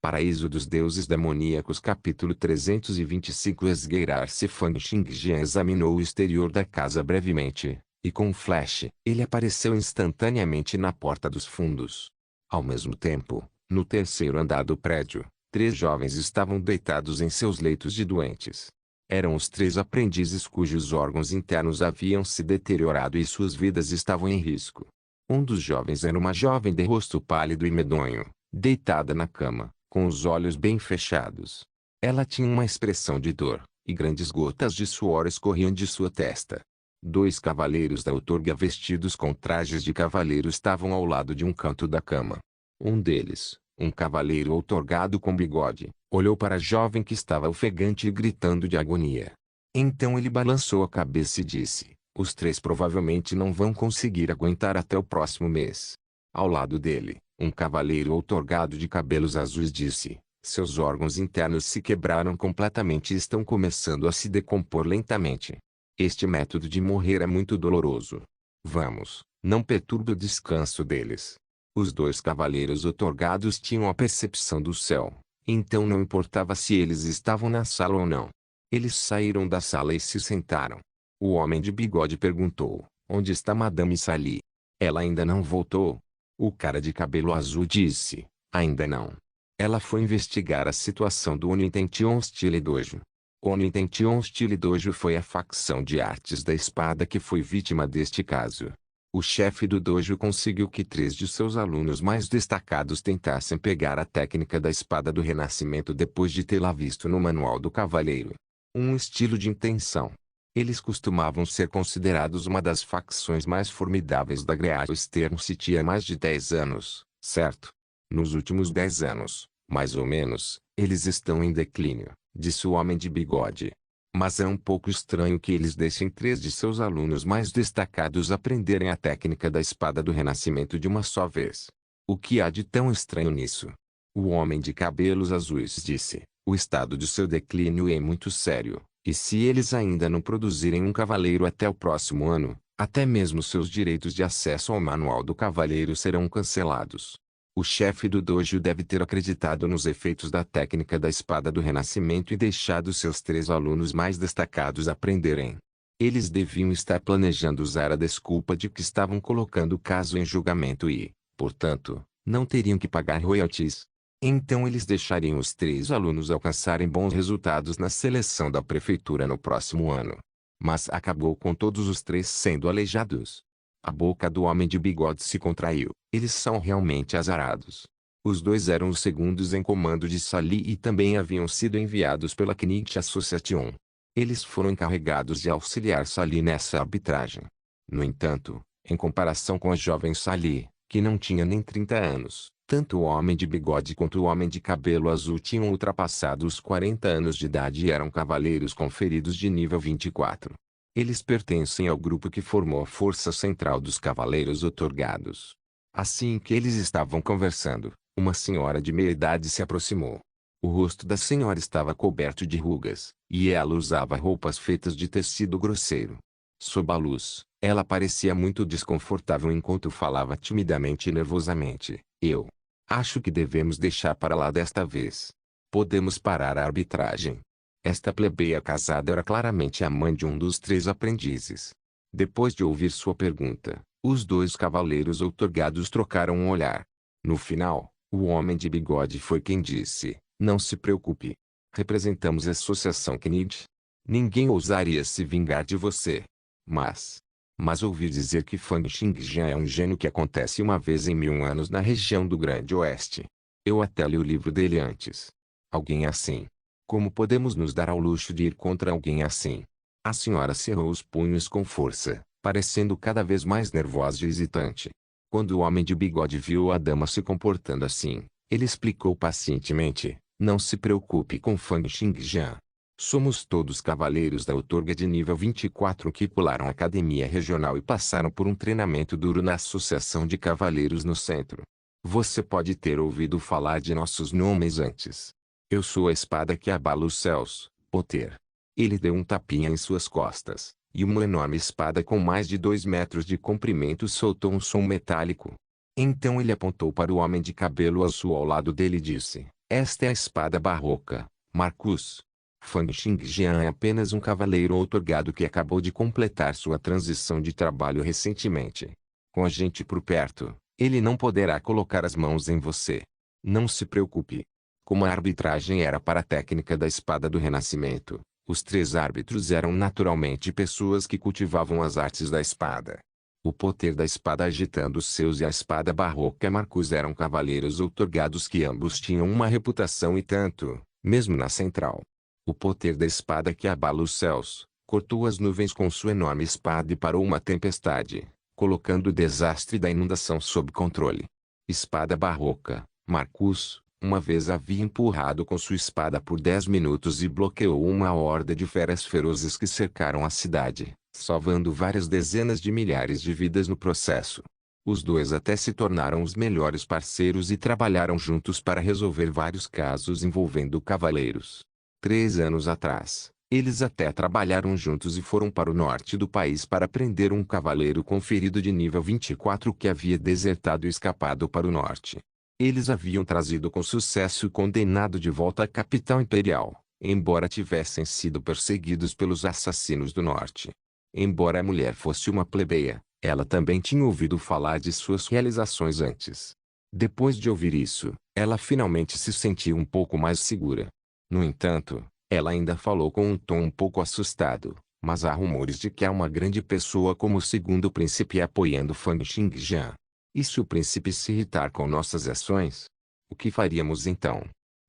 Paraíso dos Deuses Demoníacos capítulo 325 Esgueirar-se Fang Xingjian examinou o exterior da casa brevemente, e com um flash, ele apareceu instantaneamente na porta dos fundos. Ao mesmo tempo, no terceiro andar do prédio, 3 jovens estavam deitados em seus leitos de doentes. Eram os 3 aprendizes cujos órgãos internos haviam se deteriorado e suas vidas estavam em risco. Um dos jovens era uma jovem de rosto pálido e medonho, deitada na cama, com os olhos bem fechados. Ela tinha uma expressão de dor, e grandes gotas de suor escorriam de sua testa. 2 cavaleiros da outorga vestidos com trajes de cavaleiro estavam ao lado de um canto da cama. Um deles, um cavaleiro outorgado com bigode, olhou para a jovem que estava ofegante e gritando de agonia. Então ele balançou a cabeça e disse: os 3 provavelmente não vão conseguir aguentar até o próximo mês. Ao lado dele, um cavaleiro outorgado de cabelos azuis disse: seus órgãos internos se quebraram completamente e estão começando a se decompor lentamente. Este método de morrer é muito doloroso. Vamos, não perturbe o descanso deles. Os 2 cavaleiros outorgados tinham a percepção do céu, então não importava se eles estavam na sala ou não. Eles saíram da sala e se sentaram. O homem de bigode perguntou: onde está Madame Sally? Ela ainda não voltou? O cara de cabelo azul disse: ainda não. Ela foi investigar a situação do Onitention Style Dojo. O Onitention Style Dojo foi a facção de artes da espada que foi vítima deste caso. O chefe do dojo conseguiu que 3 de seus alunos mais destacados tentassem pegar a técnica da espada do Renascimento depois de tê-la visto no manual do cavaleiro. Um estilo de intenção. Eles costumavam ser considerados uma das facções mais formidáveis da Great Eastern City há mais de 10 anos, certo? Nos últimos 10 anos, mais ou menos, eles estão em declínio, disse o homem de bigode. Mas é um pouco estranho que eles deixem 3 de seus alunos mais destacados aprenderem a técnica da espada do Renascimento de uma só vez. O que há de tão estranho nisso? O homem de cabelos azuis disse: o estado de seu declínio é muito sério, e se eles ainda não produzirem um cavaleiro até o próximo ano, até mesmo seus direitos de acesso ao manual do cavaleiro serão cancelados. O chefe do dojo deve ter acreditado nos efeitos da técnica da espada do Renascimento e deixado seus 3 alunos mais destacados aprenderem. Eles deviam estar planejando usar a desculpa de que estavam colocando o caso em julgamento e, portanto, não teriam que pagar royalties. Então eles deixariam os 3 alunos alcançarem bons resultados na seleção da prefeitura no próximo ano. Mas acabou com todos os 3 sendo aleijados. A boca do homem de bigode se contraiu. Eles são realmente azarados. Os 2 eram os segundos em comando de Sally e também haviam sido enviados pela Knight Association. Eles foram encarregados de auxiliar Sally nessa arbitragem. No entanto, em comparação com a jovem Sally, que não tinha nem 30 anos, tanto o homem de bigode quanto o homem de cabelo azul tinham ultrapassado os 40 anos de idade e eram cavaleiros conferidos de nível 24. Eles pertencem ao grupo que formou a força central dos cavaleiros outorgados. Assim que eles estavam conversando, uma senhora de meia idade se aproximou. O rosto da senhora estava coberto de rugas, e ela usava roupas feitas de tecido grosseiro. Sob a luz, ela parecia muito desconfortável enquanto falava timidamente e nervosamente. Eu acho que devemos deixar para lá desta vez. Podemos parar a arbitragem. Esta plebeia casada era claramente a mãe de um dos 3 aprendizes. Depois de ouvir sua pergunta, os 2 cavaleiros outorgados trocaram um olhar. No final, o homem de bigode foi quem disse: não se preocupe. Representamos a Associação Knight. Ninguém ousaria se vingar de você. Mas ouvi dizer que Fang Xingjian é um gênio que acontece uma vez em 1000 anos na região do Grande Oeste. Eu até li o livro dele antes. Alguém assim. Como podemos nos dar ao luxo de ir contra alguém assim? A senhora cerrou os punhos com força, parecendo cada vez mais nervosa e hesitante. Quando o homem de bigode viu a dama se comportando assim, ele explicou pacientemente: não se preocupe com Fang Xingjian. Somos todos cavaleiros da outorga de nível 24 que pularam a academia regional e passaram por um treinamento duro na Associação de Cavaleiros no centro. Você pode ter ouvido falar de nossos nomes antes. Eu sou a espada que abala os céus, Potter. Ele deu um tapinha em suas costas, e uma enorme espada com mais de 2 metros de comprimento soltou um som metálico. Então ele apontou para o homem de cabelo azul ao lado dele e disse: Esta é a espada barroca, Marcus. Fang Xingjian é apenas um cavaleiro outorgado que acabou de completar sua transição de trabalho recentemente. Com a gente por perto, ele não poderá colocar as mãos em você. Não se preocupe. Como a arbitragem era para a técnica da espada do Renascimento, os 3 árbitros eram naturalmente pessoas que cultivavam as artes da espada. O poder da espada agitando os seus e a espada barroca Marcus eram cavaleiros outorgados que ambos tinham uma reputação e tanto, mesmo na central. O poder da espada que abala os céus, cortou as nuvens com sua enorme espada e parou uma tempestade, colocando o desastre da inundação sob controle. Espada barroca, Marcus, uma vez havia empurrado com sua espada por 10 minutos e bloqueou uma horda de feras ferozes que cercaram a cidade, salvando várias dezenas de milhares de vidas no processo. Os dois até se tornaram os melhores parceiros e trabalharam juntos para resolver vários casos envolvendo cavaleiros. 3 anos atrás, eles até trabalharam juntos e foram para o norte do país para prender um cavaleiro com ferido de nível 24 que havia desertado e escapado para o norte. Eles haviam trazido com sucesso o condenado de volta à capital imperial, embora tivessem sido perseguidos pelos assassinos do norte. Embora a mulher fosse uma plebeia, ela também tinha ouvido falar de suas realizações antes. Depois de ouvir isso, ela finalmente se sentiu um pouco mais segura. No entanto, ela ainda falou com um tom um pouco assustado, mas há rumores de que há uma grande pessoa como o segundo príncipe apoiando Fang Xingjian. E se o príncipe se irritar com nossas ações? O que faríamos então?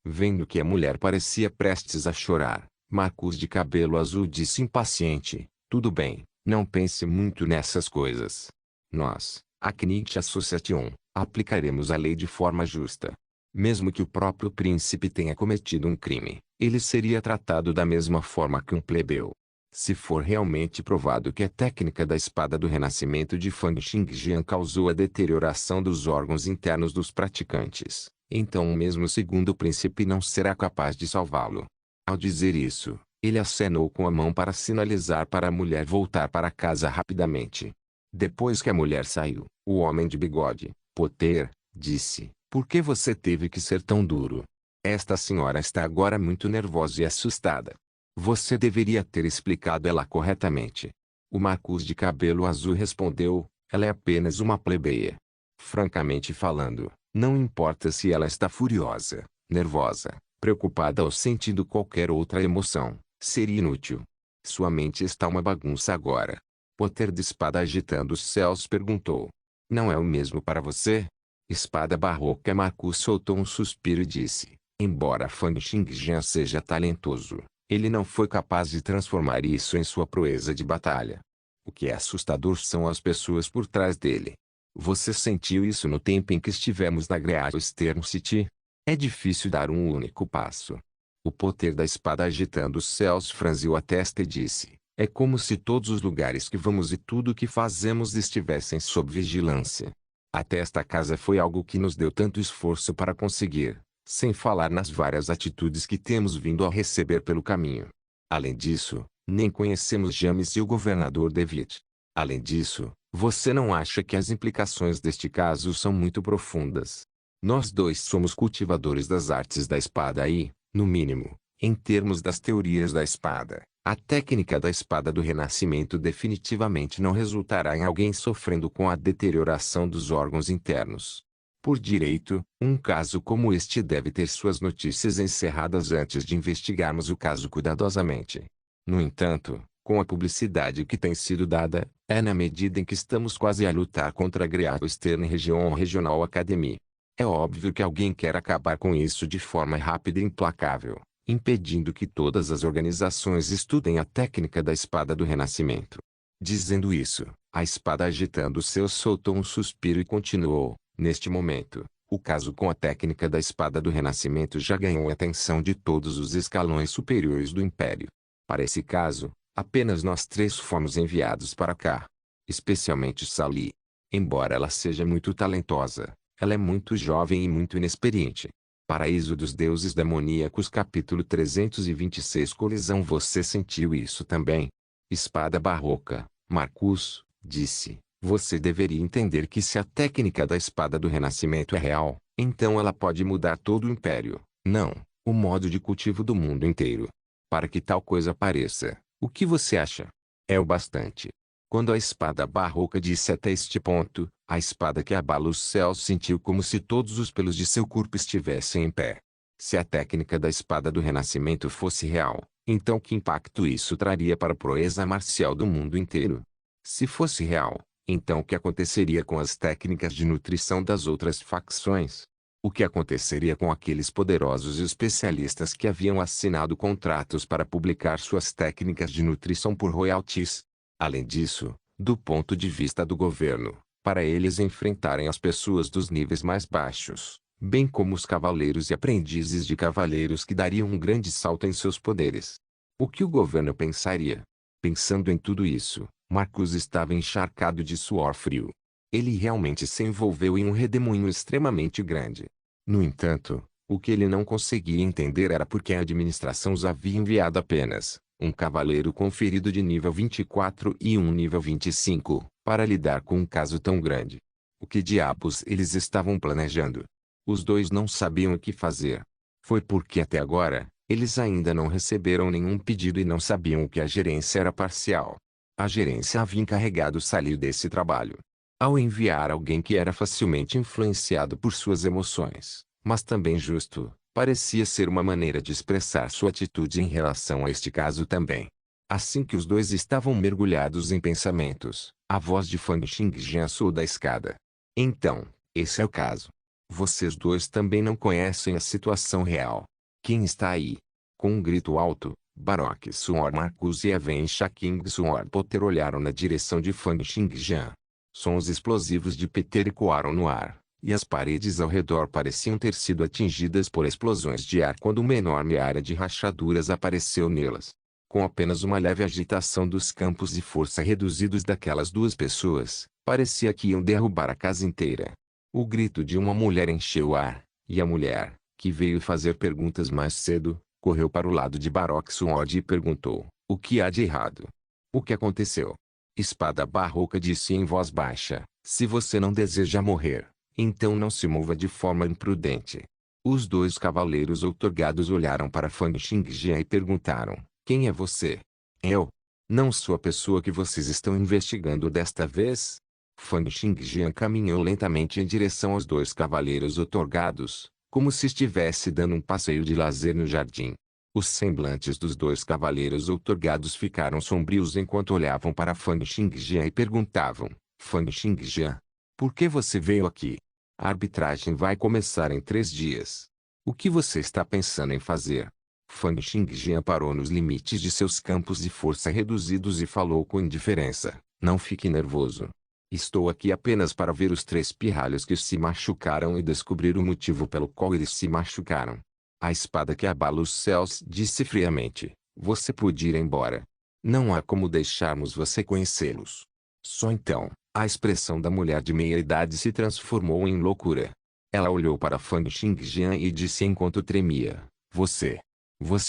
Vendo que a mulher parecia prestes a chorar, Marcus de cabelo azul disse impaciente, tudo bem, não pense muito nessas coisas. Nós, a Knight Association, aplicaremos a lei de forma justa. Mesmo que o próprio príncipe tenha cometido um crime, ele seria tratado da mesma forma que um plebeu. Se for realmente provado que a técnica da espada do Renascimento de Fang Xingjian causou a deterioração dos órgãos internos dos praticantes, então o mesmo segundo príncipe não será capaz de salvá-lo. Ao dizer isso, ele acenou com a mão para sinalizar para a mulher voltar para casa rapidamente. Depois que a mulher saiu, o homem de bigode, Potter, disse, por que você teve que ser tão duro? Esta senhora está agora muito nervosa e assustada. Você deveria ter explicado ela corretamente. O Marcus de cabelo azul respondeu, ela é apenas uma plebeia. Francamente falando, não importa se ela está furiosa, nervosa, preocupada ou sentindo qualquer outra emoção, seria inútil. Sua mente está uma bagunça agora. Potter de espada agitando os céus perguntou. Não é o mesmo para você? Espada barroca Marcus soltou um suspiro e disse, embora Fang Xingjian seja talentoso, ele não foi capaz de transformar isso em sua proeza de batalha. O que é assustador são as pessoas por trás dele. Você sentiu isso no tempo em que estivemos na Great Eastern City? É difícil dar um único passo. O poder da espada agitando os céus franziu a testa e disse, é como se todos os lugares que vamos e tudo o que fazemos estivessem sob vigilância. Até esta casa foi algo que nos deu tanto esforço para conseguir. Sem falar nas várias atitudes que temos vindo a receber pelo caminho. Além disso, nem conhecemos James e o governador David. Além disso, você não acha que as implicações deste caso são muito profundas? Nós dois somos cultivadores das artes da espada e, no mínimo, em termos das teorias da espada, a técnica da espada do Renascimento definitivamente não resultará em alguém sofrendo com a deterioração dos órgãos internos. Por direito, um caso como este deve ter suas notícias encerradas antes de investigarmos o caso cuidadosamente. No entanto, com a publicidade que tem sido dada, é na medida em que estamos quase a lutar contra a Great Eastern Regional Academy. É óbvio que alguém quer acabar com isso de forma rápida e implacável, impedindo que todas as organizações estudem a técnica da espada do Renascimento. Dizendo isso, a espada agitando os seus soltou um suspiro e continuou. Neste momento, o caso com a técnica da espada do Renascimento já ganhou a atenção de todos os escalões superiores do Império. Para esse caso, apenas nós 3 fomos enviados para cá. Especialmente Sally. Embora ela seja muito talentosa, ela é muito jovem e muito inexperiente. Paraíso dos Deuses Demoníacos capítulo 326 Colisão. Você sentiu isso também? Espada barroca, Marcus, disse. Você deveria entender que se a técnica da espada do Renascimento é real, então ela pode mudar todo o Império. Não, o modo de cultivo do mundo inteiro. Para que tal coisa apareça, o que você acha? É o bastante. Quando a espada barroca disse até este ponto, a espada que abala os céus sentiu como se todos os pelos de seu corpo estivessem em pé. Se a técnica da espada do Renascimento fosse real, então que impacto isso traria para a proeza marcial do mundo inteiro? Se fosse real, então o que aconteceria com as técnicas de nutrição das outras facções? O que aconteceria com aqueles poderosos especialistas que haviam assinado contratos para publicar suas técnicas de nutrição por royalties? Além disso, do ponto de vista do governo, para eles enfrentarem as pessoas dos níveis mais baixos, bem como os cavaleiros e aprendizes de cavaleiros que dariam um grande salto em seus poderes. O que o governo pensaria? Pensando em tudo isso, Marcus estava encharcado de suor frio. Ele realmente se envolveu em um redemoinho extremamente grande. No entanto, o que ele não conseguia entender era por que a administração os havia enviado apenas um cavaleiro conferido de nível 24 e um nível 25, para lidar com um caso tão grande. O que diabos eles estavam planejando? Os dois não sabiam o que fazer. Foi porque até agora, eles ainda não receberam nenhum pedido e não sabiam que a gerência era parcial. A gerência havia encarregado sair desse trabalho. Ao enviar alguém que era facilmente influenciado por suas emoções, mas também justo, parecia ser uma maneira de expressar sua atitude em relação a este caso também. Assim que os dois estavam mergulhados em pensamentos, a voz de Fang Xingjian soou da escada. Então, esse é o caso. Vocês dois também não conhecem a situação real. Quem está aí? Com um grito alto, Baroque Suor Marcus e Even Shaking Suor Potter olharam na direção de Fang Xingjian. Sons explosivos de Peter ecoaram no ar, e as paredes ao redor pareciam ter sido atingidas por explosões de ar quando uma enorme área de rachaduras apareceu nelas. Com apenas uma leve agitação dos campos de força reduzidos daquelas duas pessoas, parecia que iam derrubar a casa inteira. O grito de uma mulher encheu o ar, e a mulher, que veio fazer perguntas mais cedo, correu para o lado de Baroque Suod e perguntou: o que há de errado? O que aconteceu? Espada Barroca disse em voz baixa: se você não deseja morrer, então não se mova de forma imprudente. Os dois cavaleiros outorgados olharam para Fang Xingjian e perguntaram: quem é você? Eu? Não sou a pessoa que vocês estão investigando desta vez? Fang Xingjian caminhou lentamente em direção aos dois cavaleiros outorgados, como se estivesse dando um passeio de lazer no jardim. Os semblantes dos dois cavaleiros outorgados ficaram sombrios enquanto olhavam para Fang Xingjian e perguntavam: Fang Xingjian, por que você veio aqui? A arbitragem vai começar em 3 dias. O que você está pensando em fazer? Fang Xingjian parou nos limites de seus campos de força reduzidos e falou com indiferença: não fique nervoso. Estou aqui apenas para ver os 3 pirralhos que se machucaram e descobrir o motivo pelo qual eles se machucaram. A espada que abala os céus disse friamente: você pode ir embora. Não há como deixarmos você conhecê-los. Só então, a expressão da mulher de meia-idade se transformou em loucura. Ela olhou para Fang Xingjian e disse enquanto tremia: Você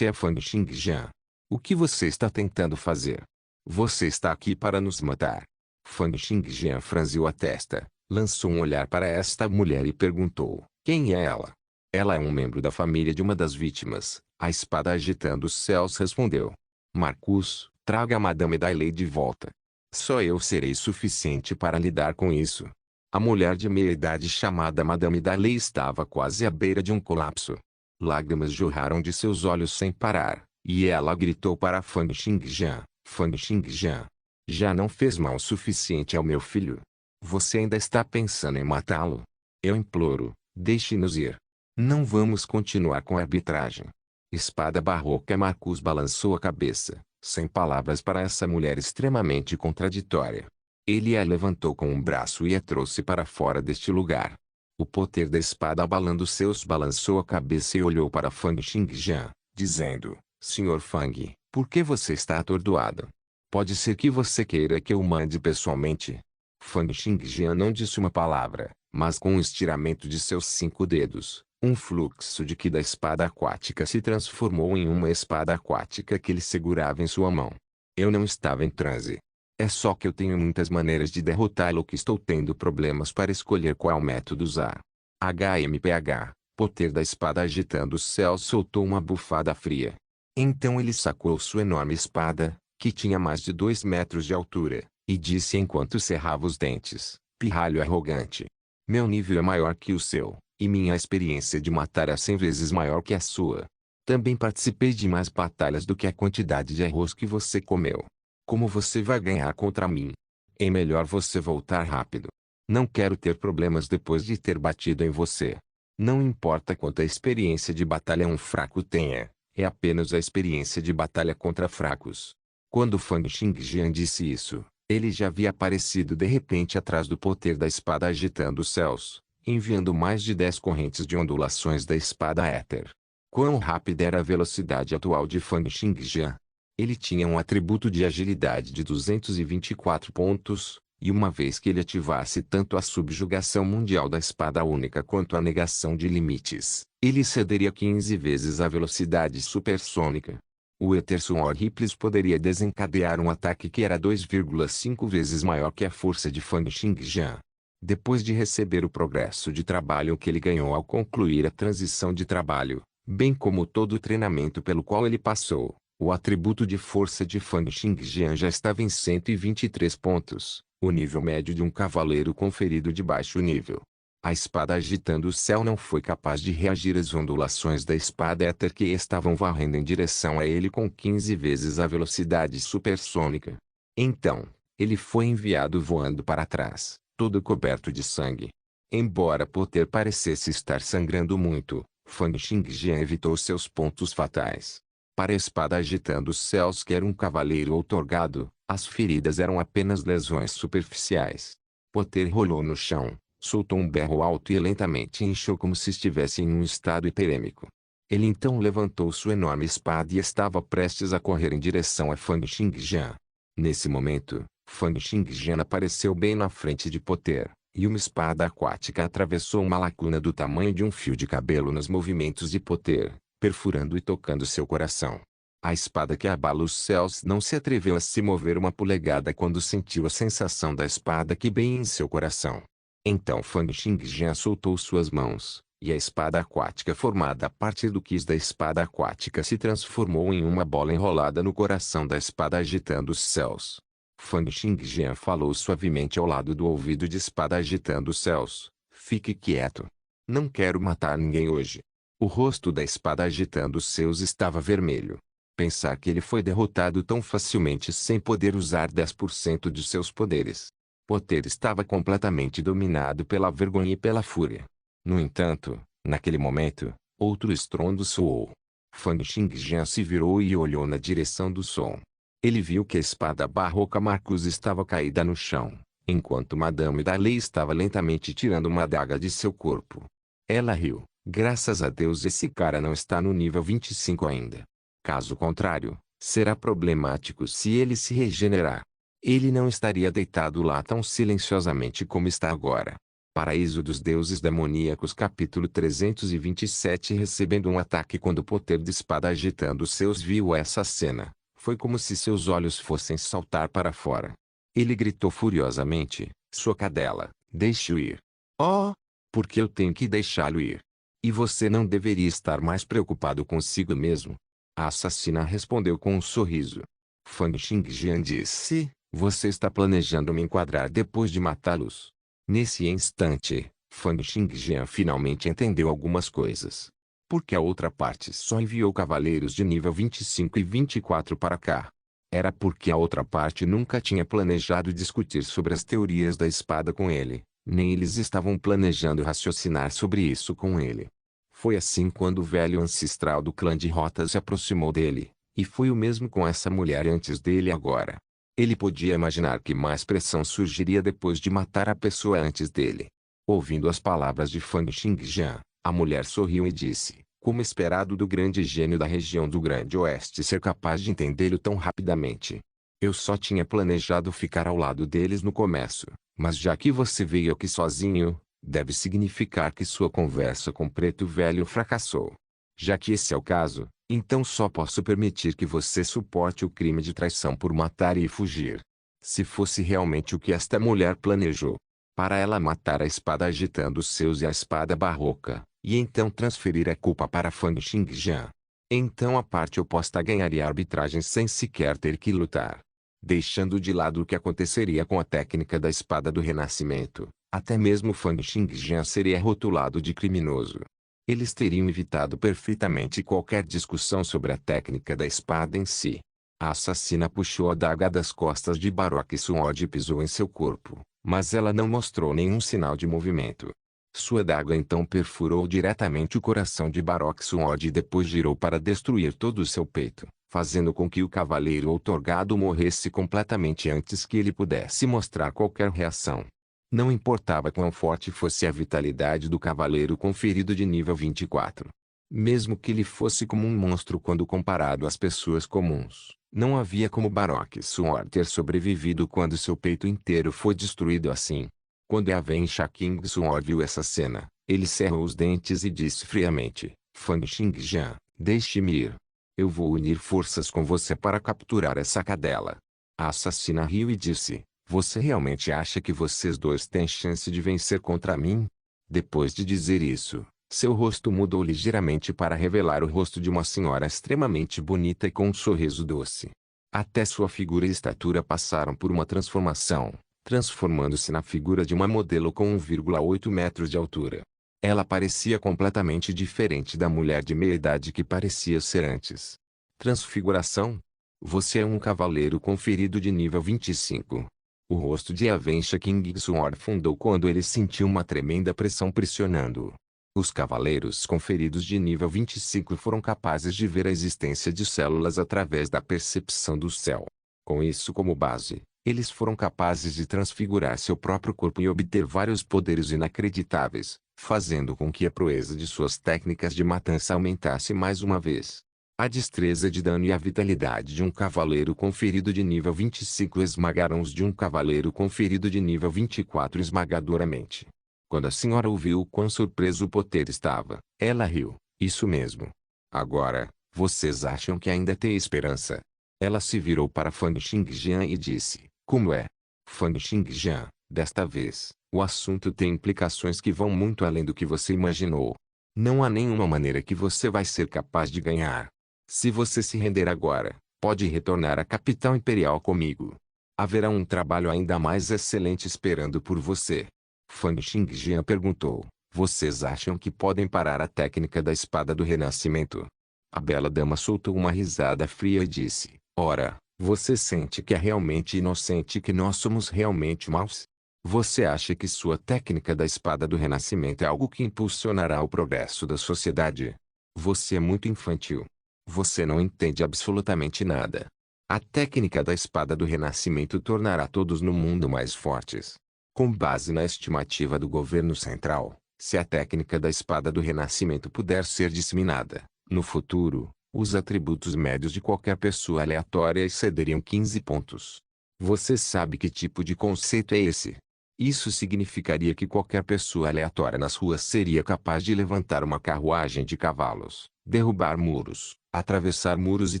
é Fang Xingjian. O que você está tentando fazer? Você está aqui para nos matar. Fang Xingjian franziu a testa, lançou um olhar para esta mulher e perguntou: quem é ela? Ela é um membro da família de uma das vítimas. A espada agitando os céus respondeu: Marcus, traga a Madame Dailey de volta. Só eu serei suficiente para lidar com isso. A mulher de meia-idade chamada Madame Dailey estava quase à beira de um colapso. Lágrimas jorraram de seus olhos sem parar, e ela gritou para Fang Xingjian: Fang Xingjian, já não fez mal o suficiente ao meu filho? Você ainda está pensando em matá-lo? Eu imploro, deixe-nos ir. Não vamos continuar com a arbitragem. Espada Barroca Marcus balançou a cabeça, sem palavras para essa mulher extremamente contraditória. Ele a levantou com um braço e a trouxe para fora deste lugar. O poder da espada abalando seus balançou a cabeça e olhou para Fang Xingjian, dizendo: Senhor Fang, por que você está atordoado? Pode ser que você queira que eu mande pessoalmente? Fang Xingjian não disse uma palavra, mas com um estiramento de seus 5 dedos, um fluxo de ki da espada aquática se transformou em uma espada aquática que ele segurava em sua mão. Eu não estava em transe. É só que eu tenho muitas maneiras de derrotá-lo que estou tendo problemas para escolher qual método usar. HMPH, Poter da espada agitando os céus soltou uma bufada fria. Então ele sacou sua enorme espada, que tinha mais de 2 metros de altura, e disse enquanto cerrava os dentes, pirralho arrogante. Meu nível é maior que o seu, e minha experiência de matar é 100 vezes maior que a sua. Também participei de mais batalhas do que a quantidade de arroz que você comeu. Como você vai ganhar contra mim? É melhor você voltar rápido. Não quero ter problemas depois de ter batido em você. Não importa quanta experiência de batalha um fraco tenha, é apenas a experiência de batalha contra fracos. Quando Fang Xingjian disse isso, ele já havia aparecido de repente atrás do poter da espada agitando os céus, enviando mais de 10 correntes de ondulações da espada éter. Quão rápida era a velocidade atual de Fang Xingjian? Ele tinha um atributo de agilidade de 224 pontos, e uma vez que ele ativasse tanto a subjugação mundial da espada única quanto a negação de limites, ele cederia 15 vezes a velocidade supersônica. O Ether Ripples poderia desencadear um ataque que era 2,5 vezes maior que a força de Fang Xingjian. Depois de receber o progresso de trabalho que ele ganhou ao concluir a transição de trabalho, bem como todo o treinamento pelo qual ele passou, o atributo de força de Fang Xingjian já estava em 123 pontos, o nível médio de um cavaleiro conferido de baixo nível. A espada agitando o céu não foi capaz de reagir às ondulações da espada éter que estavam varrendo em direção a ele com 15 vezes a velocidade supersônica. Então, ele foi enviado voando para trás, todo coberto de sangue. Embora Poter parecesse estar sangrando muito, Fang Xingjian evitou seus pontos fatais. Para a espada agitando os céus que era um cavaleiro outorgado, as feridas eram apenas lesões superficiais. Poter rolou no chão, soltou um berro alto e lentamente inchou como se estivesse em um estado hiperêmico. Ele então levantou sua enorme espada e estava prestes a correr em direção a Fang Xingjian. Nesse momento, Fang Xingjian apareceu bem na frente de Poter, e uma espada aquática atravessou uma lacuna do tamanho de um fio de cabelo nos movimentos de Poter, perfurando e tocando seu coração. A espada que abala os céus não se atreveu a se mover uma polegada quando sentiu a sensação da espada que bem em seu coração. Então Fang Xingjian soltou suas mãos, e a espada aquática formada a partir do quis da espada aquática se transformou em uma bola enrolada no coração da espada agitando os céus. Fang Xingjian falou suavemente ao lado do ouvido de espada agitando os céus: fique quieto. Não quero matar ninguém hoje. O rosto da espada agitando os seus estava vermelho. Pensar que ele foi derrotado tão facilmente sem poder usar 10% de seus poderes. Poter estava completamente dominado pela vergonha e pela fúria. No entanto, naquele momento, outro estrondo soou. Fang Xingjian se virou e olhou na direção do som. Ele viu que a espada barroca Marcus estava caída no chão, enquanto Madame Daley estava lentamente tirando uma adaga de seu corpo. Ela riu. Graças a Deus esse cara não está no nível 25 ainda. Caso contrário, será problemático se ele se regenerar. Ele não estaria deitado lá tão silenciosamente como está agora. Paraíso dos Deuses Demoníacos capítulo 327. Recebendo um ataque quando Poter de espada agitando seus viu essa cena, foi como se seus olhos fossem saltar para fora. Ele gritou furiosamente: sua cadela, deixe-o ir. Oh! Por que eu tenho que deixá-lo ir? E você não deveria estar mais preocupado consigo mesmo? A assassina respondeu com um sorriso. Fang Xingjian disse: você está planejando me enquadrar depois de matá-los? Nesse instante, Fang Xingjian finalmente entendeu algumas coisas. Porque a outra parte só enviou cavaleiros de nível 25 e 24 para cá. Era porque a outra parte nunca tinha planejado discutir sobre as teorias da espada com ele, nem eles estavam planejando raciocinar sobre isso com ele. Foi assim quando o velho ancestral do clã de Rota se aproximou dele, e foi o mesmo com essa mulher antes dele agora. Ele podia imaginar que mais pressão surgiria depois de matar a pessoa antes dele. Ouvindo as palavras de Fang Xingjian, a mulher sorriu e disse, como esperado do grande gênio da região do Grande Oeste ser capaz de entendê-lo tão rapidamente. Eu só tinha planejado ficar ao lado deles no começo, mas já que você veio aqui sozinho, deve significar que sua conversa com o Preto Velho fracassou. Já que esse é o caso, então só posso permitir que você suporte o crime de traição por matar e fugir. Se fosse realmente o que esta mulher planejou, para ela matar a espada agitando os seus e a espada barroca, e então transferir a culpa para Fang Xingjian. Então a parte oposta ganharia a arbitragem sem sequer ter que lutar. Deixando de lado o que aconteceria com a técnica da espada do renascimento, até mesmo Fang Xingjian seria rotulado de criminoso. Eles teriam evitado perfeitamente qualquer discussão sobre a técnica da espada em si. A assassina puxou a adaga das costas de Baroque Suode e pisou em seu corpo, mas ela não mostrou nenhum sinal de movimento. Sua adaga então perfurou diretamente o coração de Baroque Suode e depois girou para destruir todo o seu peito, fazendo com que o cavaleiro outorgado morresse completamente antes que ele pudesse mostrar qualquer reação. Não importava quão forte fosse a vitalidade do cavaleiro conferido de nível 24. Mesmo que ele fosse como um monstro quando comparado às pessoas comuns, não havia como Baroque Suor ter sobrevivido quando seu peito inteiro foi destruído assim. Quando Yaven Shaking Suor viu essa cena, ele cerrou os dentes e disse friamente, Fang Xingjian, deixe-me ir. Eu vou unir forças com você para capturar essa cadela. A assassina riu e disse, você realmente acha que vocês dois têm chance de vencer contra mim? Depois de dizer isso, seu rosto mudou ligeiramente para revelar o rosto de uma senhora extremamente bonita e com um sorriso doce. Até sua figura e estatura passaram por uma transformação, transformando-se na figura de uma modelo com 1,8 metros de altura. Ela parecia completamente diferente da mulher de meia-idade que parecia ser antes. Transfiguração? Você é um cavaleiro conferido de nível 25. O rosto de Yaven King Suor afundou quando ele sentiu uma tremenda pressão pressionando-o. Os cavaleiros conferidos de nível 25 foram capazes de ver a existência de células através da percepção do céu. Com isso como base, eles foram capazes de transfigurar seu próprio corpo e obter vários poderes inacreditáveis, fazendo com que a proeza de suas técnicas de matança aumentasse mais uma vez. A destreza de dano e a vitalidade de um cavaleiro conferido de nível 25 esmagaram os de um cavaleiro conferido de nível 24 esmagadoramente. Quando a senhora ouviu o quão surpreso o poder estava, ela riu. Isso mesmo. Agora, vocês acham que ainda tem esperança? Ela se virou para Fang Xingjian e disse, como é? Fang Xingjian, desta vez, o assunto tem implicações que vão muito além do que você imaginou. Não há nenhuma maneira que você vai ser capaz de ganhar. Se você se render agora, pode retornar à capital imperial comigo. Haverá um trabalho ainda mais excelente esperando por você. Fang Xingjian perguntou, vocês acham que podem parar a técnica da espada do renascimento? A bela dama soltou uma risada fria e disse, ora, você sente que é realmente inocente e que nós somos realmente maus? Você acha que sua técnica da espada do renascimento é algo que impulsionará o progresso da sociedade? Você é muito infantil. Você não entende absolutamente nada. A técnica da espada do renascimento tornará todos no mundo mais fortes. Com base na estimativa do governo central, se a técnica da espada do renascimento puder ser disseminada, no futuro, os atributos médios de qualquer pessoa aleatória excederiam 15 pontos. Você sabe que tipo de conceito é esse? Isso significaria que qualquer pessoa aleatória nas ruas seria capaz de levantar uma carruagem de cavalos, derrubar muros, atravessar muros e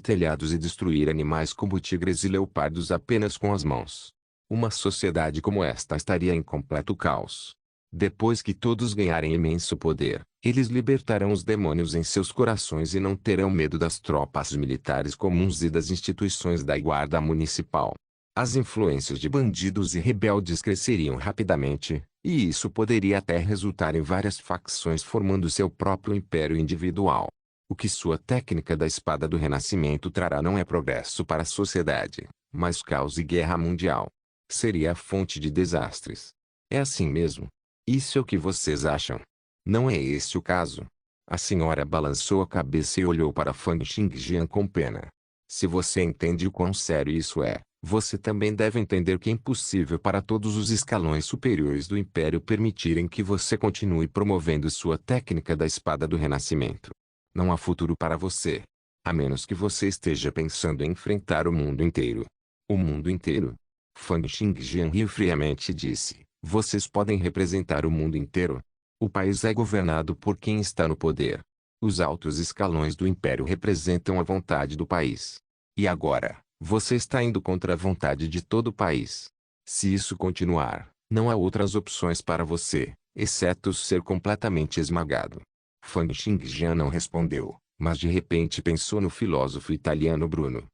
telhados e destruir animais como tigres e leopardos apenas com as mãos. Uma sociedade como esta estaria em completo caos. Depois que todos ganharem imenso poder, eles libertarão os demônios em seus corações e não terão medo das tropas militares comuns e das instituições da guarda municipal. As influências de bandidos e rebeldes cresceriam rapidamente, e isso poderia até resultar em várias facções formando seu próprio império individual. O que sua técnica da espada do renascimento trará não é progresso para a sociedade, mas caos e guerra mundial. Seria a fonte de desastres. É assim mesmo? Isso é o que vocês acham? Não é esse o caso? A senhora balançou a cabeça e olhou para Fang Xingjian com pena. Se você entende o quão sério isso é, você também deve entender que é impossível para todos os escalões superiores do Império permitirem que você continue promovendo sua técnica da espada do renascimento. Não há futuro para você. A menos que você esteja pensando em enfrentar o mundo inteiro. O mundo inteiro? Fang Xingjian riu friamente e disse, vocês podem representar o mundo inteiro? O país é governado por quem está no poder. Os altos escalões do Império representam a vontade do país. E agora, você está indo contra a vontade de todo o país. Se isso continuar, não há outras opções para você, exceto ser completamente esmagado. Fang Xingjian não respondeu, mas de repente pensou no filósofo italiano Bruno,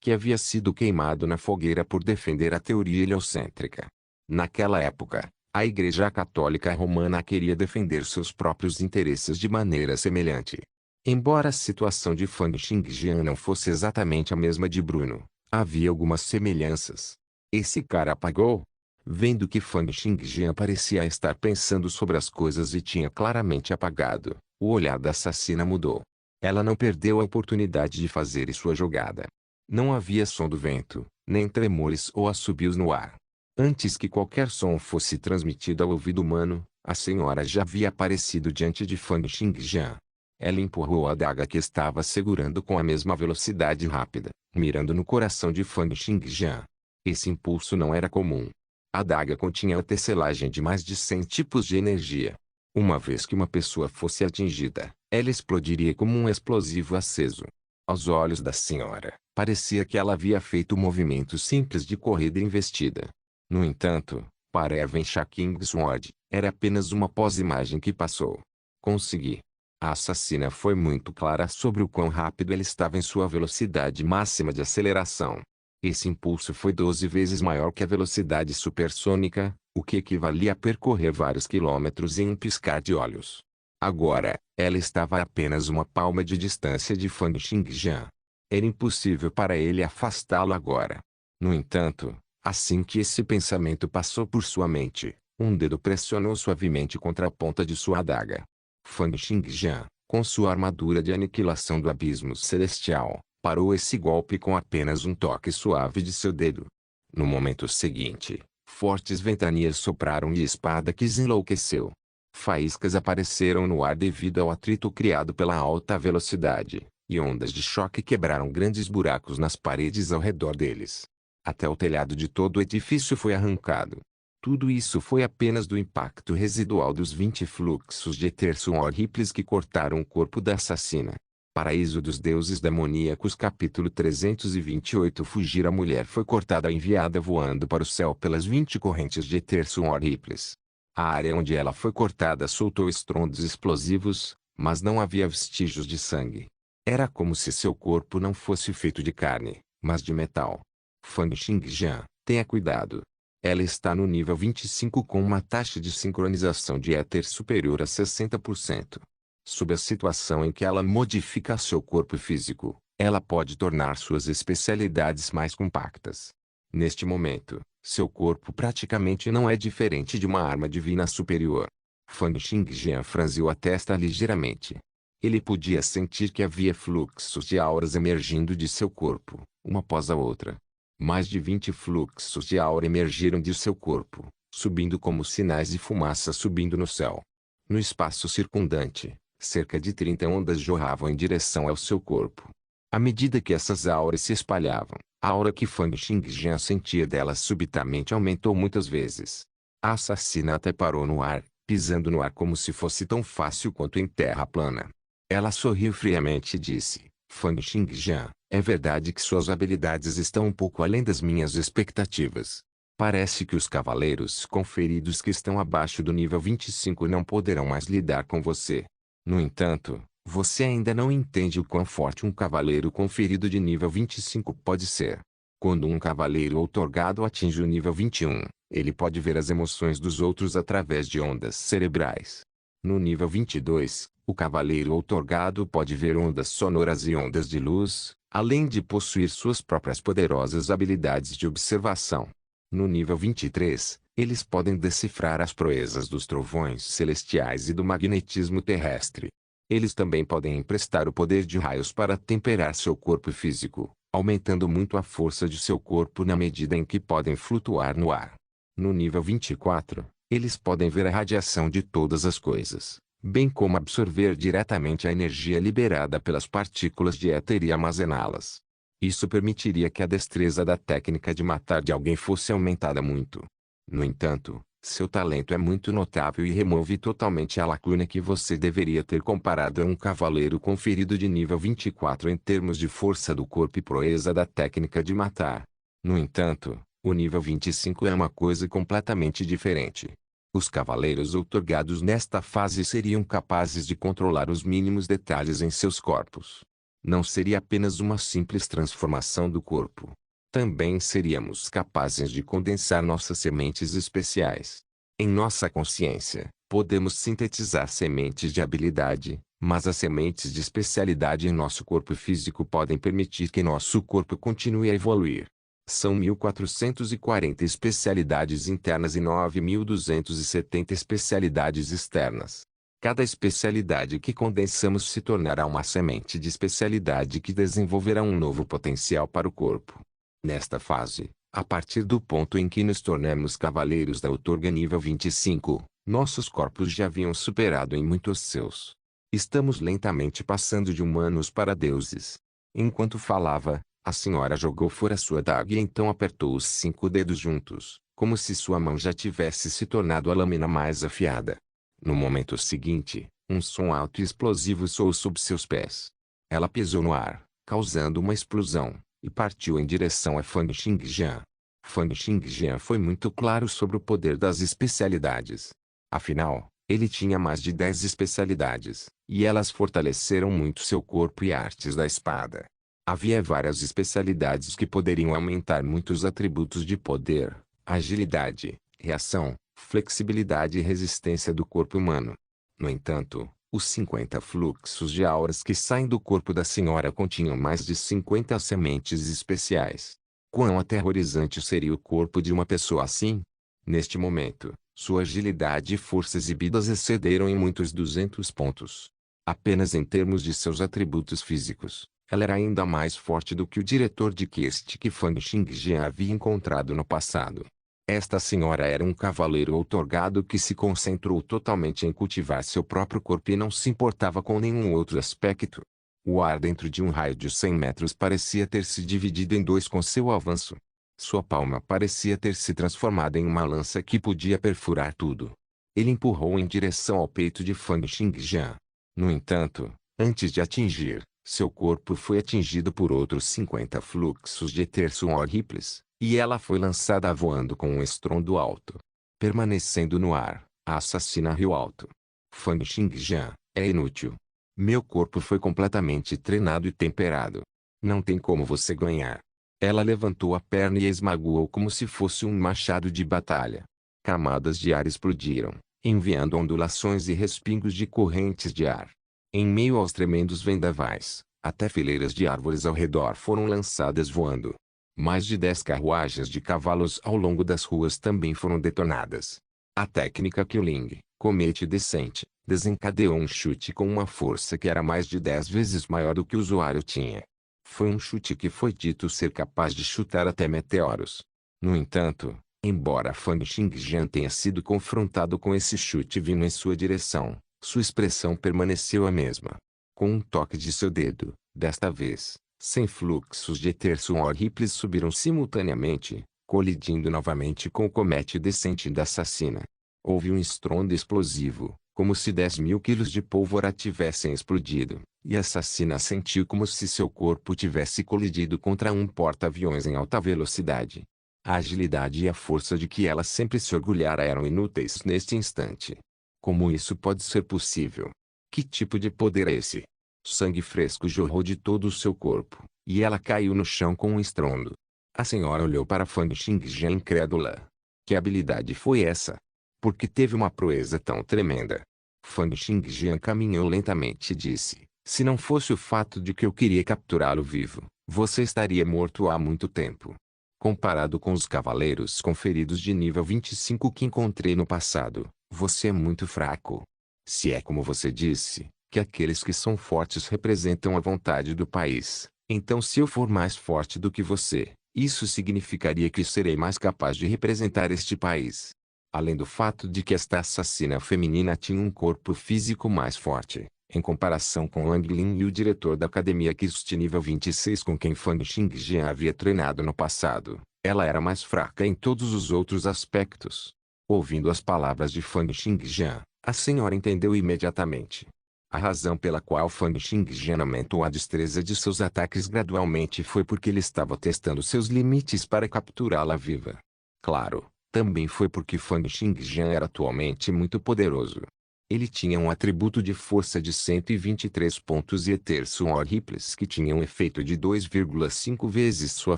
que havia sido queimado na fogueira por defender a teoria heliocêntrica. Naquela época, a Igreja Católica Romana queria defender seus próprios interesses de maneira semelhante. Embora a situação de Fang Xingjian não fosse exatamente a mesma de Bruno, havia algumas semelhanças. Esse cara apagou? Vendo que Fang Xingjian parecia estar pensando sobre as coisas e tinha claramente apagado, o olhar da assassina mudou. Ela não perdeu a oportunidade de fazer sua jogada. Não havia som do vento, nem tremores ou assobios no ar. Antes que qualquer som fosse transmitido ao ouvido humano, a senhora já havia aparecido diante de Fang Xingjian. Ela empurrou a adaga que estava segurando com a mesma velocidade rápida, mirando no coração de Fang Xingjian. Esse impulso não era comum. A adaga continha a tecelagem de mais de 100 tipos de energia. Uma vez que uma pessoa fosse atingida, ela explodiria como um explosivo aceso. Aos olhos da senhora, parecia que ela havia feito um movimento simples de corrida investida. No entanto, para Evan Kingsword, era apenas uma pós-imagem que passou. Consegui. A assassina foi muito clara sobre o quão rápido ela estava em sua velocidade máxima de aceleração. Esse impulso foi 12 vezes maior que a velocidade supersônica, o que equivalia a percorrer vários quilômetros em um piscar de olhos. Agora, ela estava a apenas uma palma de distância de Fang Xingjian. Era impossível para ele afastá-lo agora. No entanto, assim que esse pensamento passou por sua mente, um dedo pressionou suavemente contra a ponta de sua adaga. Fang Xingjian, com sua armadura de aniquilação do abismo celestial, parou esse golpe com apenas um toque suave de seu dedo. No momento seguinte, fortes ventanias sopraram e a espada Kiss enlouqueceu. Faíscas apareceram no ar devido ao atrito criado pela alta velocidade, e ondas de choque quebraram grandes buracos nas paredes ao redor deles. Até o telhado de todo o edifício foi arrancado. Tudo isso foi apenas do impacto residual dos 20 fluxos de Ether-Suor Ripples que cortaram o corpo da assassina. Paraíso dos Deuses Demoníacos capítulo 328 Fugir A mulher foi cortada e enviada voando para o céu pelas 20 correntes de Ether-Suor Ripples. A área onde ela foi cortada soltou estrondos explosivos, mas não havia vestígios de sangue. Era como se seu corpo não fosse feito de carne, mas de metal. Fang Xingjian, tenha cuidado. Ela está no nível 25 com uma taxa de sincronização de éter superior a 60%. Sob a situação em que ela modifica seu corpo físico, ela pode tornar suas especialidades mais compactas. Neste momento, seu corpo praticamente não é diferente de uma arma divina superior. Fang Xingjian franziu a testa ligeiramente. Ele podia sentir que havia fluxos de auras emergindo de seu corpo, uma após a outra. Mais de 20 fluxos de aura emergiram de seu corpo, subindo como sinais de fumaça subindo no céu. No espaço circundante, cerca de 30 ondas jorravam em direção ao seu corpo. À medida que essas auras se espalhavam, a aura que Fang Xingjian sentia delas subitamente aumentou muitas vezes. A assassina até parou no ar, pisando no ar como se fosse tão fácil quanto em terra plana. Ela sorriu friamente e disse, Fang Xingjian, é verdade que suas habilidades estão um pouco além das minhas expectativas. Parece que os cavaleiros conferidos que estão abaixo do nível 25 não poderão mais lidar com você. No entanto, você ainda não entende o quão forte um cavaleiro conferido de nível 25 pode ser. Quando um cavaleiro outorgado atinge o nível 21, ele pode ver as emoções dos outros através de ondas cerebrais. No nível 22, o cavaleiro outorgado pode ver ondas sonoras e ondas de luz, além de possuir suas próprias poderosas habilidades de observação. No nível 23, eles podem decifrar as proezas dos trovões celestiais e do magnetismo terrestre. Eles também podem emprestar o poder de raios para temperar seu corpo físico, aumentando muito a força de seu corpo na medida em que podem flutuar no ar. No nível 24, eles podem ver a radiação de todas as coisas, bem como absorver diretamente a energia liberada pelas partículas de éter e armazená-las. Isso permitiria que a destreza da técnica de matar de alguém fosse aumentada muito. No entanto, seu talento é muito notável e remove totalmente a lacuna que você deveria ter comparado a um cavaleiro conferido de nível 24 em termos de força do corpo e proeza da técnica de matar. No entanto, o nível 25 é uma coisa completamente diferente. Os cavaleiros outorgados nesta fase seriam capazes de controlar os mínimos detalhes em seus corpos. Não seria apenas uma simples transformação do corpo. Também seríamos capazes de condensar nossas sementes especiais. Em nossa consciência, podemos sintetizar sementes de habilidade, mas as sementes de especialidade em nosso corpo físico podem permitir que nosso corpo continue a evoluir. São 1.440 especialidades internas e 9.270 especialidades externas. Cada especialidade que condensamos se tornará uma semente de especialidade que desenvolverá um novo potencial para o corpo. Nesta fase, a partir do ponto em que nos tornamos cavaleiros da outorga nível 25, nossos corpos já haviam superado em muitos seus. Estamos lentamente passando de humanos para deuses. Enquanto falava, a senhora jogou fora sua adaga e então apertou os 5 dedos juntos, como se sua mão já tivesse se tornado a lâmina mais afiada. No momento seguinte, um som alto e explosivo soou sob seus pés. Ela pisou no ar, causando uma explosão, e partiu em direção a Fang Xingjian. Fang Xingjian foi muito claro sobre o poder das especialidades. Afinal, ele tinha mais de 10 especialidades, e elas fortaleceram muito seu corpo e artes da espada. Havia várias especialidades que poderiam aumentar muitos atributos de poder, agilidade, reação, flexibilidade e resistência do corpo humano. No entanto, os 50 fluxos de auras que saem do corpo da senhora continham mais de 50 sementes especiais. Quão aterrorizante seria o corpo de uma pessoa assim? Neste momento, sua agilidade e força exibidas excederam em muitos 200 pontos. Apenas em termos de seus atributos físicos, ela era ainda mais forte do que o diretor de Quest que Fang Xingjian havia encontrado no passado. Esta senhora era um cavaleiro outorgado que se concentrou totalmente em cultivar seu próprio corpo e não se importava com nenhum outro aspecto. O ar dentro de um raio de 100 metros parecia ter se dividido em dois com seu avanço. Sua palma parecia ter se transformado em uma lança que podia perfurar tudo. Ele empurrou em direção ao peito de Fang Xingjian. No entanto, antes de atingir, seu corpo foi atingido por outros 50 fluxos de terço horríveis, e ela foi lançada voando com um estrondo alto. Permanecendo no ar, a assassina riu alto. Fang Xingjian, é inútil. Meu corpo foi completamente treinado e temperado. Não tem como você ganhar. Ela levantou a perna e esmagou-o como se fosse um machado de batalha. Camadas de ar explodiram, enviando ondulações e respingos de correntes de ar. Em meio aos tremendos vendavais, até fileiras de árvores ao redor foram lançadas voando. Mais de 10 carruagens de cavalos ao longo das ruas também foram detonadas. A técnica Killing, comete decente, desencadeou um chute com uma força que era mais de 10 vezes maior do que o usuário tinha. Foi um chute que foi dito ser capaz de chutar até meteoros. No entanto, embora Fang Xingjian tenha sido confrontado com esse chute vindo em sua direção, sua expressão permaneceu a mesma. Com um toque de seu dedo, desta vez, 100 fluxos de terço horríveis subiram simultaneamente, colidindo novamente com o comete descente da assassina. Houve um estrondo explosivo, como se 10.000 quilos de pólvora tivessem explodido, e a assassina sentiu como se seu corpo tivesse colidido contra um porta-aviões em alta velocidade. A agilidade e a força de que ela sempre se orgulhara eram inúteis neste instante. Como isso pode ser possível? Que tipo de poder é esse? Sangue fresco jorrou de todo o seu corpo, e ela caiu no chão com um estrondo. A senhora olhou para Fang Xingjian incrédula. Que habilidade foi essa? Por que teve uma proeza tão tremenda? Fang Xingjian caminhou lentamente e disse, se não fosse o fato de que eu queria capturá-lo vivo, você estaria morto há muito tempo. Comparado com os cavaleiros conferidos de nível 25 que encontrei no passado, você é muito fraco. Se é como você disse, que aqueles que são fortes representam a vontade do país, então se eu for mais forte do que você, isso significaria que serei mais capaz de representar este país. Além do fato de que esta assassina feminina tinha um corpo físico mais forte, em comparação com Lang Lin e o diretor da academia Kist nível 26 com quem Fang Xingjian havia treinado no passado, ela era mais fraca em todos os outros aspectos. Ouvindo as palavras de Fang Xingjian, a senhora entendeu imediatamente. A razão pela qual Fang Xingjian aumentou a destreza de seus ataques gradualmente foi porque ele estava testando seus limites para capturá-la viva. Claro, Também foi porque Fang Xingjian era atualmente muito poderoso. Ele tinha um atributo de força de 123 pontos e Ether Ripples que tinha um efeito de 2,5 vezes sua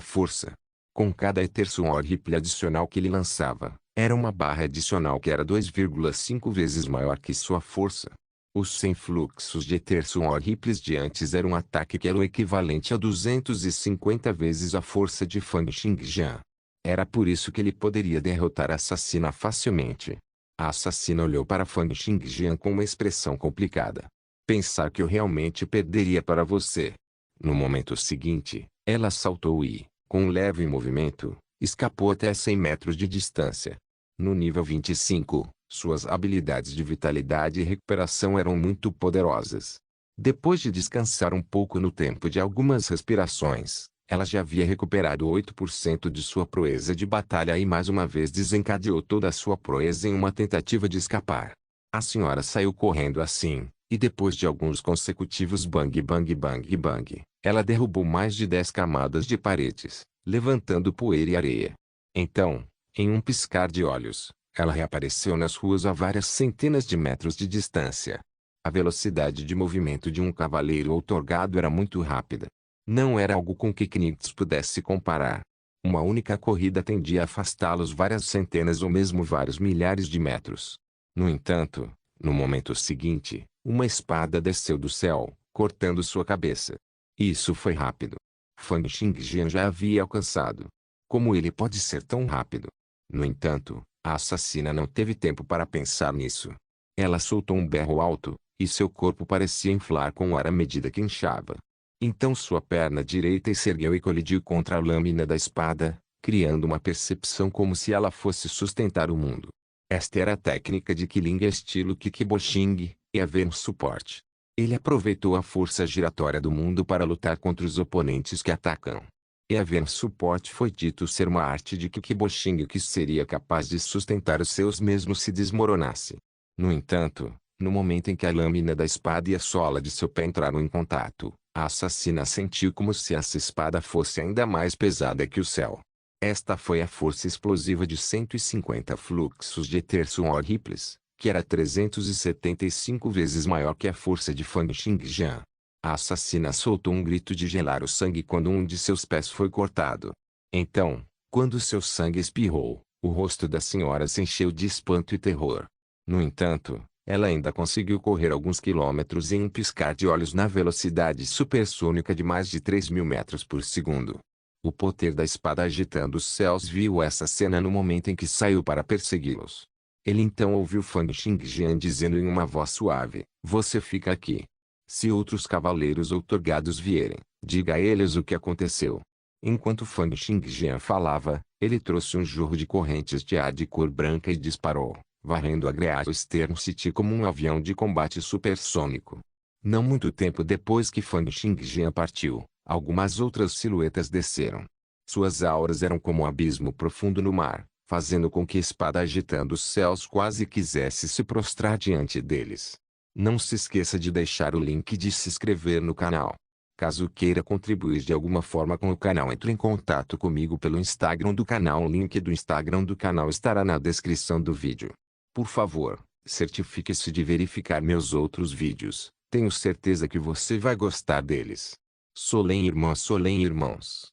força. Com cada Ether Ripple adicional que ele lançava, era uma barra adicional que era 2,5 vezes maior que sua força. Os 100 fluxos de Ether Ripples de antes eram um ataque que era o equivalente a 250 vezes a força de Fang Xingjian. Era por isso que ele poderia derrotar a assassina facilmente. A assassina olhou para Fang Xingjian com uma expressão complicada. Pensar que eu realmente perderia para você. No momento seguinte, ela saltou e, com um leve movimento, escapou até 100 metros de distância. No nível 25, suas habilidades de vitalidade e recuperação eram muito poderosas. Depois de descansar um pouco no tempo de algumas respirações, ela já havia recuperado 8% de sua proeza de batalha e mais uma vez desencadeou toda a sua proeza em uma tentativa de escapar. A senhora saiu correndo assim, e depois de alguns consecutivos bang bang bang bang, ela derrubou mais de 10 camadas de paredes, levantando poeira e areia. Então, em um piscar de olhos, ela reapareceu nas ruas a várias centenas de metros de distância. A velocidade de movimento de um cavaleiro outorgado era muito rápida. Não era algo com que Knight's pudesse comparar. Uma única corrida tendia a afastá-los várias centenas ou mesmo vários milhares de metros. No entanto, no momento seguinte, uma espada desceu do céu, cortando sua cabeça. Isso foi rápido. Fang Xingjian já havia alcançado. Como ele pode ser tão rápido? No entanto, a assassina não teve tempo para pensar nisso. Ela soltou um berro alto, e seu corpo parecia inflar com o ar à medida que inchava. Então sua perna direita se ergueu e colidiu contra a lâmina da espada, criando uma percepção como se ela fosse sustentar o mundo. Esta era a técnica de Killing estilo Kickboxing, e haver um suporte. Ele aproveitou a força giratória do mundo para lutar contra os oponentes que atacam. E haver suporte foi dito ser uma arte de Kickboxing que seria capaz de sustentar os seus mesmo se desmoronasse. No entanto, no momento em que a lâmina da espada e a sola de seu pé entraram em contato, a assassina sentiu como se essa espada fosse ainda mais pesada que o céu. Esta foi a força explosiva de 150 fluxos de Ether Ripples, que era 375 vezes maior que a força de Fang Xingjian. A assassina soltou um grito de gelar o sangue quando um de seus pés foi cortado. Então, quando seu sangue espirrou, o rosto da senhora se encheu de espanto e terror. No entanto, ela ainda conseguiu correr alguns quilômetros em um piscar de olhos na velocidade supersônica de mais de 3.000 metros por segundo. O poder da espada agitando os céus viu essa cena no momento em que saiu para persegui-los. Ele então ouviu Fang Xingjian dizendo em uma voz suave: "Você fica aqui. Se outros cavaleiros outorgados vierem, diga a eles o que aconteceu." Enquanto Fang Xingjian falava, ele trouxe um jorro de correntes de ar de cor branca e disparou, varrendo a Great Eastern City como um avião de combate supersônico. Não muito tempo depois que Fang Xingjian partiu, algumas outras silhuetas desceram. Suas auras eram como um abismo profundo no mar, fazendo com que a espada agitando os céus quase quisesse se prostrar diante deles. Não se esqueça de deixar o link de se inscrever no canal. Caso queira contribuir de alguma forma com o canal, entre em contato comigo pelo Instagram do canal. O link do Instagram do canal estará na descrição do vídeo. Por favor, certifique-se de verificar meus outros vídeos. Tenho certeza que você vai gostar deles. Solem irmãos.